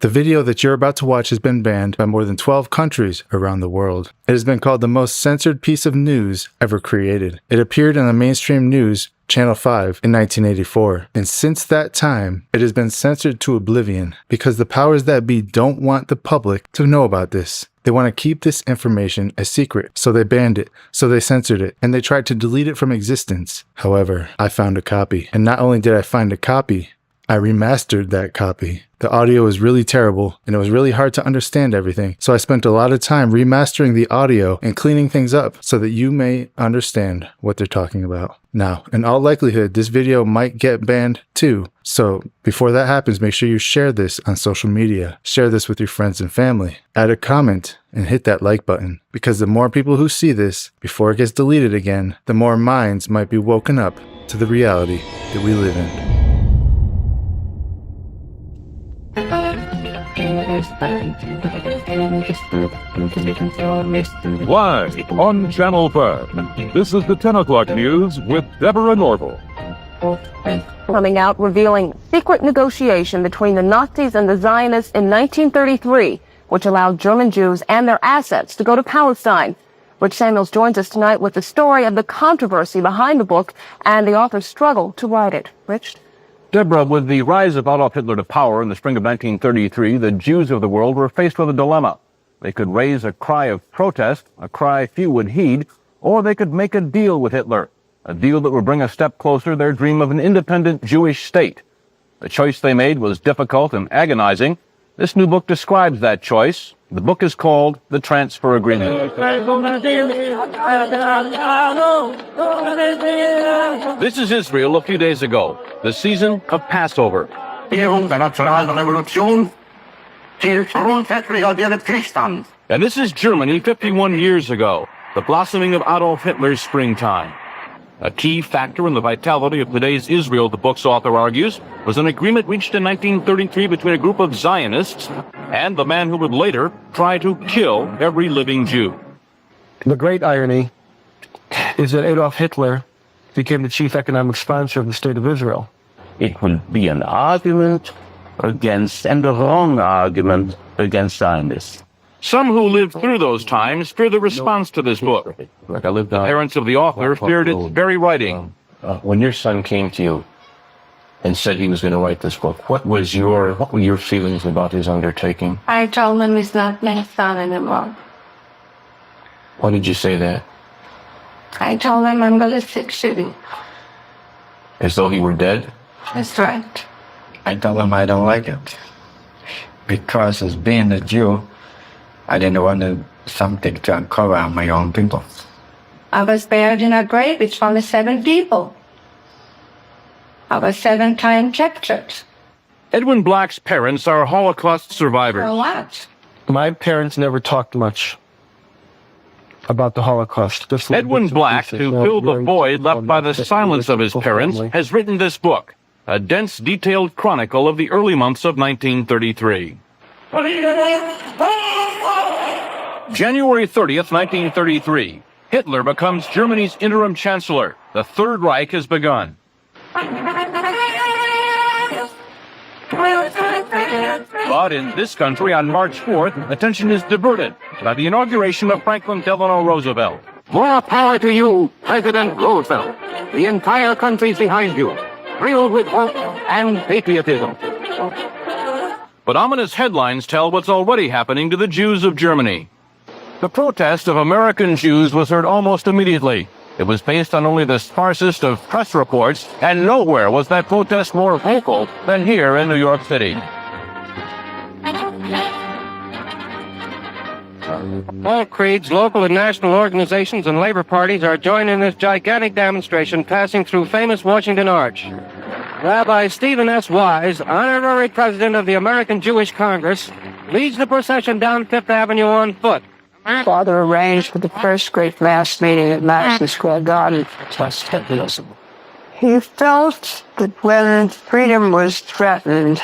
The video that you're about to watch has been banned by more than 12 countries around the world. It has been called the most censored piece of news ever created. It appeared on the mainstream news, Channel 5, in 1984. And since that time, it has been censored to oblivion because the powers that be don't want the public to know about this. They want to keep this information a secret, so they banned it, so they censored it, and they tried to delete it from existence. However, I found a copy. And not only did I find a copy, I remastered that copy. The audio was really terrible, and it was really hard to understand everything, so I spent a lot of time remastering the audio and cleaning things up so that you may understand what they're talking about. Now, in all likelihood, this video might get banned too, so before that happens, make sure you share this on social media. Share this with your friends and family. Add a comment and hit that like button, because the more people who see this before it gets deleted again, the more minds might be woken up to the reality that we live in. Live on Channel 5, this is the 10 o'clock news with Deborah Norville. Coming out revealing secret negotiation between the Nazis and the Zionists in 1933, which allowed German Jews and their assets to go to Palestine. Rich Samuels joins us tonight with the story of the controversy behind the book and the author's struggle to write it. Rich? Deborah, with the rise of Adolf Hitler to power in the spring of 1933, the Jews of the world were faced with a dilemma. They could raise a cry of protest, a cry few would heed, or they could make a deal with Hitler, a deal that would bring a step closer their dream of an independent Jewish state. The choice they made was difficult and agonizing. This new book describes that choice. The book is called The Transfer Agreement. This is Israel a few days ago, the season of Passover. And this is Germany 51 years ago, the blossoming of Adolf Hitler's springtime. A key factor in the vitality of today's Israel, the book's author argues, was an agreement reached in 1933 between a group of Zionists and the man who would later try to kill every living Jew. The great irony is that Adolf Hitler became the chief economic sponsor of the State of Israel. It will be an argument against, and a wrong argument against Zionists. Some who lived through those times fear the response to this book. The parents of the author feared its very writing. When your son came to you and said he was going to write this book, what were your feelings about his undertaking? I told him he's not my son anymore. Why did you say that? I told him I'm going to fix you. As though he were dead? That's right. I told him I don't like it. Because as being a Jew, I didn't want something to uncover my own people. I was buried in a grave with only 7 people. I was 7 times captured. Edwin Black's parents are Holocaust survivors. For what? My parents never talked much about the Holocaust. Edwin Black, to fill the void left by the silence of his parents, has written this book, a dense, detailed chronicle of the early months of 1933. January 30th, 1933. Hitler becomes Germany's interim chancellor. The Third Reich has begun. But in this country, on March 4th, attention is diverted by the inauguration of Franklin Delano Roosevelt. More power to you, President Roosevelt. The entire country's behind you, thrilled with hope and patriotism. But ominous headlines tell what's already happening to the Jews of Germany. The protest of American Jews was heard almost immediately. It was based on only the sparsest of press reports, and nowhere was that protest more vocal than here in New York City. All creeds, local and national organizations, and labor parties are joining this gigantic demonstration passing through famous Washington Arch. Rabbi Stephen S. Wise, honorary president of the American Jewish Congress, leads the procession down Fifth Avenue on foot. Father arranged for the first great mass meeting at Madison Square Garden. He felt that when freedom was threatened,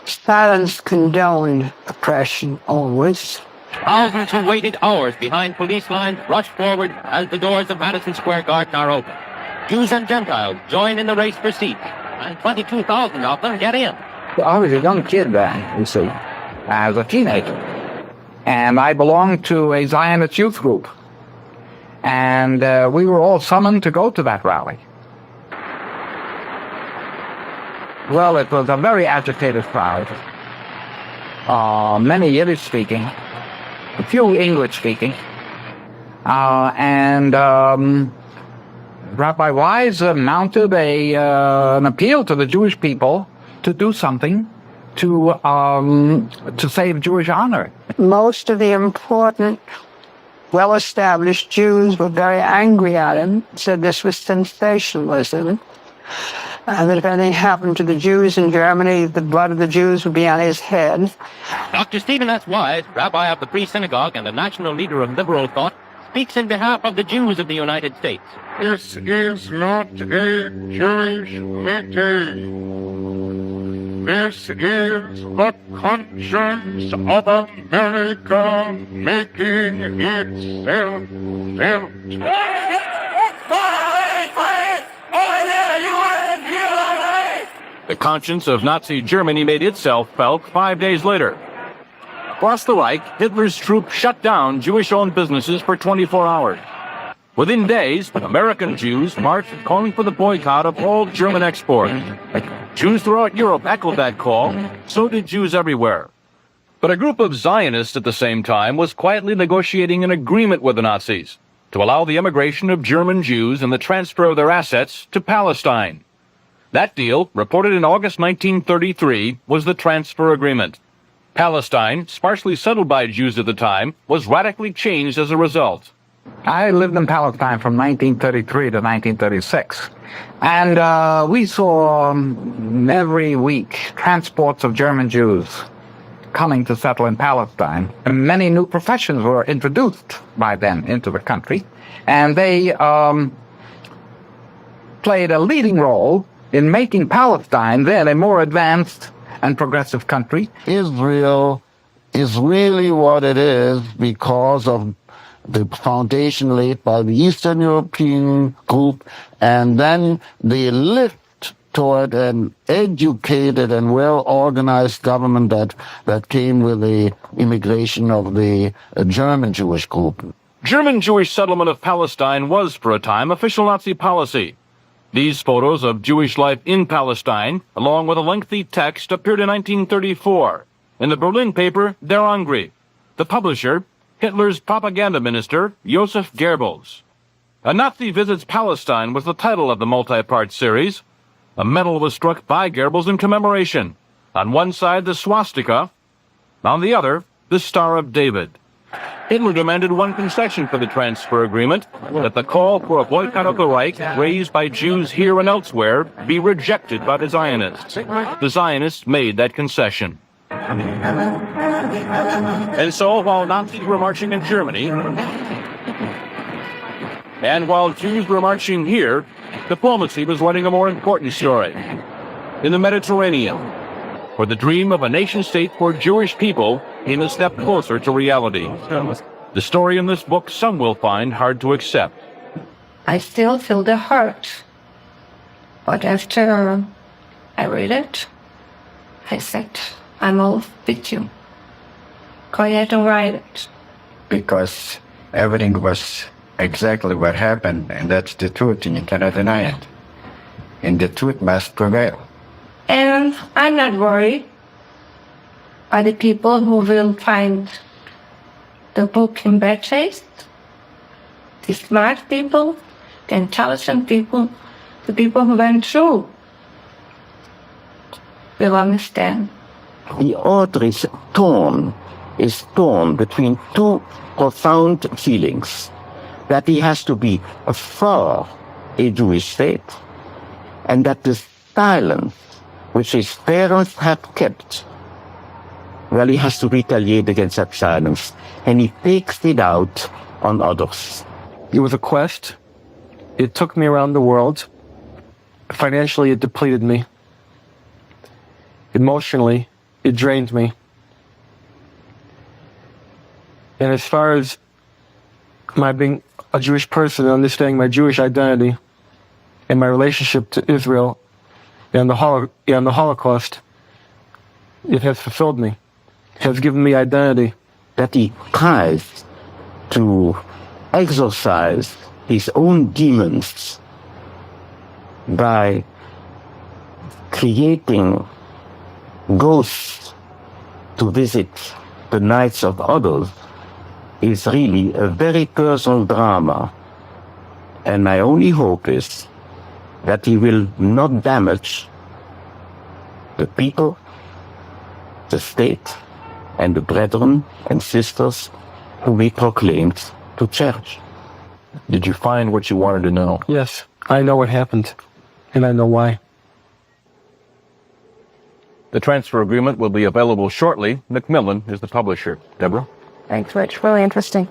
silence condoned oppression always. Thousands who waited hours behind police lines rushed forward as the doors of Madison Square Garden are open. Jews and Gentiles join in the race for seats, and 22,000 of them get in. I was a young kid then, you see. as a teenager. And I belonged to a Zionist youth group. And we were all summoned to go to that rally. Well, it was a very agitated crowd. Many Yiddish speaking, a few English speaking. And Rabbi Wise mounted an appeal to the Jewish people to do something to save Jewish honor. Most of the important, well-established Jews were very angry at him, said this was sensationalism, and that if anything happened to the Jews in Germany, the blood of the Jews would be on his head. Dr. Stephen S. Wise, rabbi of the Free Synagogue and the national leader of liberal thought, speaks in behalf of the Jews of the United States. This is not a Jewish meeting. This is the conscience of America making itself felt. The conscience of Nazi Germany made itself felt 5 days later. Across the Reich, Hitler's troops shut down Jewish-owned businesses for 24 hours. Within days, American Jews marched calling for the boycott of all German exports. Jews throughout Europe echoed that call, so did Jews everywhere. But a group of Zionists at the same time was quietly negotiating an agreement with the Nazis to allow the immigration of German Jews and the transfer of their assets to Palestine. That deal, reported in August 1933, was the transfer agreement. Palestine, sparsely settled by Jews at the time, was radically changed as a result. I lived in Palestine from 1933 to 1936. And we saw every week transports of German Jews coming to settle in Palestine. And many new professions were introduced by then into the country. And they played a leading role in making Palestine then a more advanced and progressive country. Israel is really what it is because of the foundation laid by the Eastern European group, and then the lift toward an educated and well-organized government that came with the immigration of the German Jewish group. German Jewish settlement of Palestine was, for a time, official Nazi policy. These photos of Jewish life in Palestine, along with a lengthy text, appeared in 1934 in the Berlin paper Der Angriff. The publisher, Hitler's propaganda minister, Joseph Goebbels. A Nazi Visits Palestine was the title of the multi-part series. A medal was struck by Goebbels in commemoration. On one side, the swastika. On the other, the Star of David. Hitler demanded one concession for the transfer agreement, that the call for a boycott of the Reich, raised by Jews here and elsewhere, be rejected by the Zionists. The Zionists made that concession. And so, while Nazis were marching in Germany, and while Jews were marching here, diplomacy was running a more important story. In the Mediterranean, where the dream of a nation-state for Jewish people came a step closer to reality. The story in this book some will find hard to accept. I still feel the hurt. But after I read it, I said, I'm all with you. Go ahead and write it. Because everything was exactly what happened, and that's the truth, and you cannot deny it. And the truth must prevail. And I'm not worried by the people who will find the book in bad taste. The smart people, the intelligent people, the people who went through will understand. The author is torn between two profound feelings. That he has to be for a Jewish state, and that the silence which his parents had kept, well, he has to retaliate against that silence, and he takes it out on others. It was a quest. It took me around the world. Financially, it depleted me. Emotionally, it drained me. And as far as my being a Jewish person and understanding my Jewish identity and my relationship to Israel and the Holocaust, it has fulfilled me. has given me identity. That he tries to exorcise his own demons by creating ghosts to visit the nights of others is really a very personal drama. And my only hope is that he will not damage the people, the state, and the brethren and sisters whom he proclaimed to cherish. Did you find what you wanted to know? Yes, I know what happened, and I know why. The transfer agreement will be available shortly. Macmillan is the publisher. Deborah? Thanks, Rich. Really interesting.